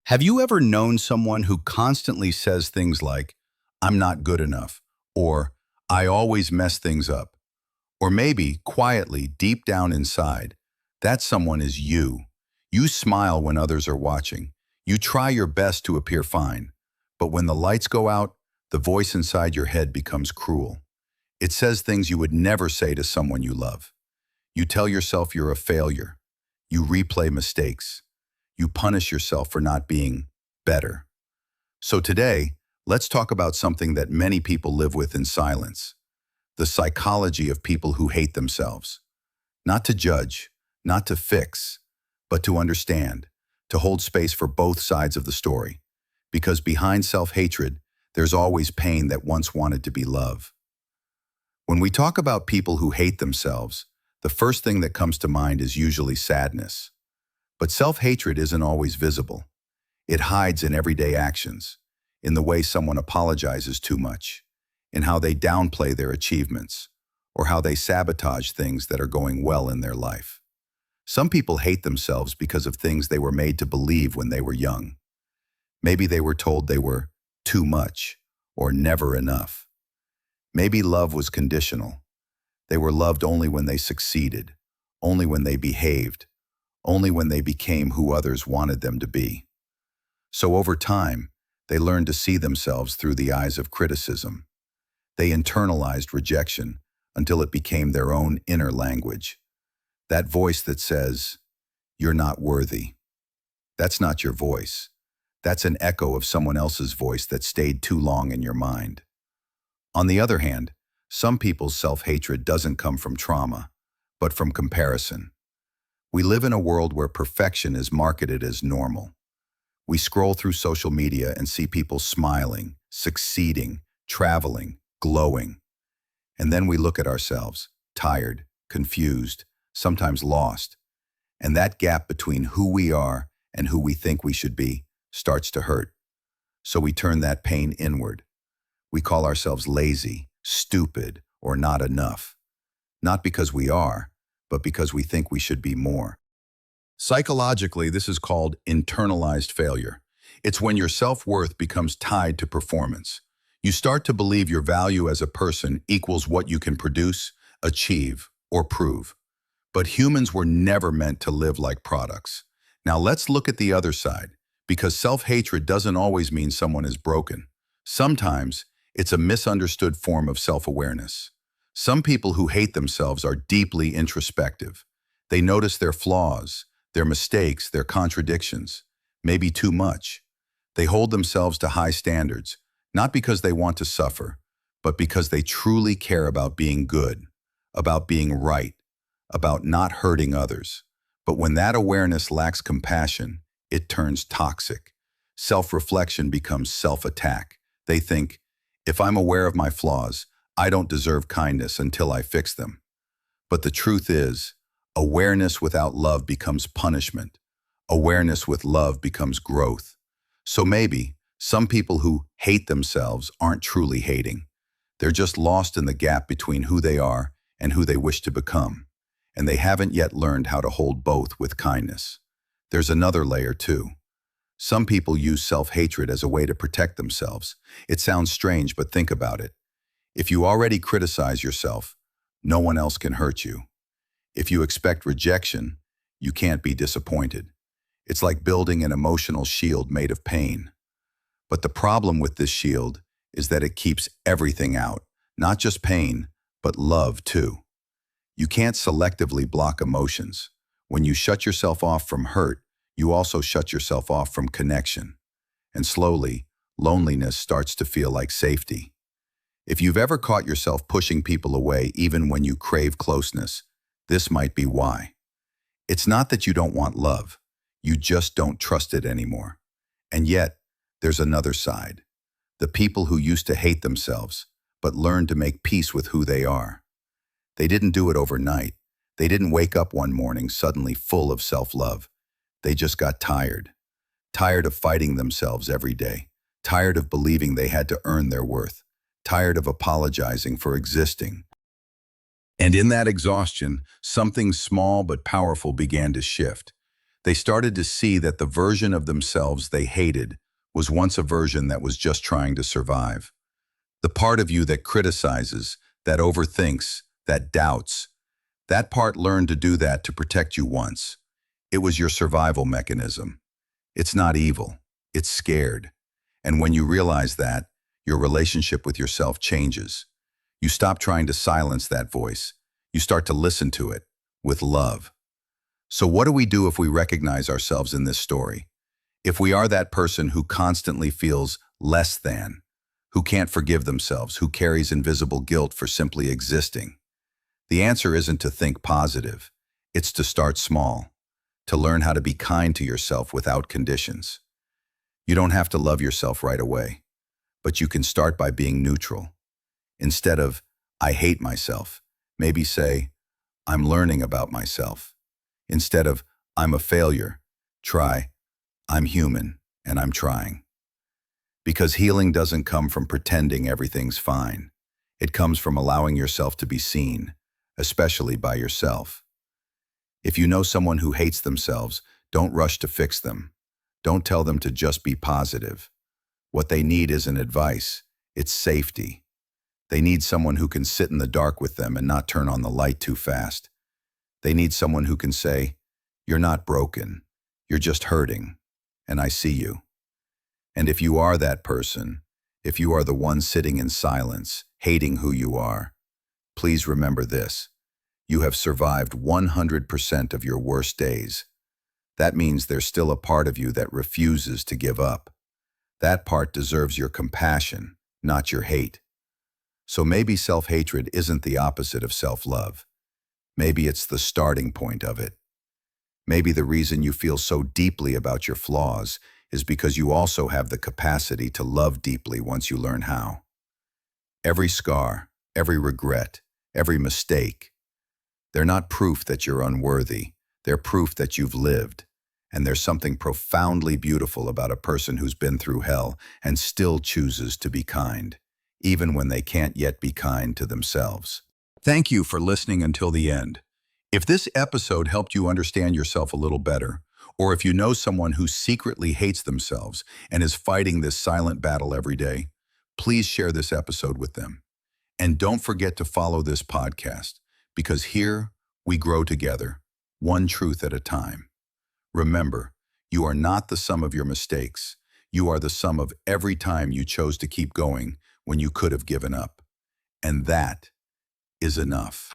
Have you ever known someone who constantly says things like, I'm not good enough, or I always mess things up? Or maybe, quietly, deep down inside, that someone is you. You smile when others are watching. You try your best to appear fine. But when the lights go out, the voice inside your head becomes cruel. It says things you would never say to someone you love. You tell yourself you're a failure. You replay mistakes. You punish yourself for not being better. So today, let's talk about something that many people live with in silence: the psychology of people who hate themselves. Not to judge, not to fix, but to understand, to hold space for both sides of the story. Because behind self-hatred, there's always pain that once wanted to be love. When we talk about people who hate themselves, the first thing that comes to mind is usually sadness. But self-hatred isn't always visible. It hides in everyday actions, in the way someone apologizes too much, in how they downplay their achievements, or how they sabotage things that are going well in their life. Some people hate themselves because of things they were made to believe when they were young. Maybe they were told they were too much or never enough. Maybe love was conditional. They were loved only when they succeeded, only when they behaved, only when they became who others wanted them to be. So over time, they learned to see themselves through the eyes of criticism. They internalized rejection until it became their own inner language. That voice that says, "You're not worthy." That's not your voice. That's an echo of someone else's voice that stayed too long in your mind. On the other hand, some people's self-hatred doesn't come from trauma, but from comparison. We live in a world where perfection is marketed as normal. We scroll through social media and see people smiling, succeeding, traveling, glowing. And then we look at ourselves, tired, confused, sometimes lost. And that gap between who we are and who we think we should be starts to hurt. So we turn that pain inward. We call ourselves lazy, stupid, or not enough. Not because we are, but because we think we should be more. Psychologically, this is called internalized failure. It's when your self-worth becomes tied to performance. You start to believe your value as a person equals what you can produce, achieve, or prove. But humans were never meant to live like products. Now let's look at the other side, because self-hatred doesn't always mean someone is broken. Sometimes, it's a misunderstood form of self-awareness. Some people who hate themselves are deeply introspective. They notice their flaws, their mistakes, their contradictions, maybe too much. They hold themselves to high standards, not because they want to suffer, but because they truly care about being good, about being right, about not hurting others. But when that awareness lacks compassion, it turns toxic. Self-reflection becomes self-attack. They think, if I'm aware of my flaws, I don't deserve kindness until I fix them. But the truth is, awareness without love becomes punishment. Awareness with love becomes growth. So maybe some people who hate themselves aren't truly hating. They're just lost in the gap between who they are and who they wish to become. And they haven't yet learned how to hold both with kindness. There's another layer too. Some people use self-hatred as a way to protect themselves. It sounds strange, but think about it. If you already criticize yourself, no one else can hurt you. If you expect rejection, you can't be disappointed. It's like building an emotional shield made of pain. But the problem with this shield is that it keeps everything out, not just pain, but love too. You can't selectively block emotions. When you shut yourself off from hurt, you also shut yourself off from connection. And slowly, loneliness starts to feel like safety. If you've ever caught yourself pushing people away even when you crave closeness, this might be why. It's not that you don't want love. You just don't trust it anymore. And yet, there's another side. The people who used to hate themselves, but learned to make peace with who they are. They didn't do it overnight. They didn't wake up one morning suddenly full of self-love. They just got tired. Tired of fighting themselves every day. Tired of believing they had to earn their worth. Tired of apologizing for existing. And in that exhaustion, something small but powerful began to shift. They started to see that the version of themselves they hated was once a version that was just trying to survive. The part of you that criticizes, that overthinks, that doubts, that part learned to do that to protect you once. It was your survival mechanism. It's not evil. It's scared. And when you realize that, your relationship with yourself changes. You stop trying to silence that voice. You start to listen to it with love. So what do we do if we recognize ourselves in this story? If we are that person who constantly feels less than, who can't forgive themselves, who carries invisible guilt for simply existing, the answer isn't to think positive. It's to start small, to learn how to be kind to yourself without conditions. You don't have to love yourself right away, but you can start by being neutral. Instead of, I hate myself, maybe say, I'm learning about myself. Instead of, I'm a failure, try, I'm human and I'm trying. Because healing doesn't come from pretending everything's fine. It comes from allowing yourself to be seen, especially by yourself. If you know someone who hates themselves, don't rush to fix them. Don't tell them to just be positive. What they need isn't advice, it's safety. They need someone who can sit in the dark with them and not turn on the light too fast. They need someone who can say, you're not broken, you're just hurting, and I see you. And if you are that person, if you are the one sitting in silence, hating who you are, please remember this. You have survived 100% of your worst days. That means there's still a part of you that refuses to give up. That part deserves your compassion, not your hate. So maybe self-hatred isn't the opposite of self-love. Maybe it's the starting point of it. Maybe the reason you feel so deeply about your flaws is because you also have the capacity to love deeply once you learn how. Every scar, every regret, every mistake, they're not proof that you're unworthy. They're proof that you've lived. And there's something profoundly beautiful about a person who's been through hell and still chooses to be kind, even when they can't yet be kind to themselves. Thank you for listening until the end. If this episode helped you understand yourself a little better, or if you know someone who secretly hates themselves and is fighting this silent battle every day, please share this episode with them. And don't forget to follow this podcast, because here we grow together, one truth at a time. Remember, you are not the sum of your mistakes. You are the sum of every time you chose to keep going when you could have given up. And that is enough.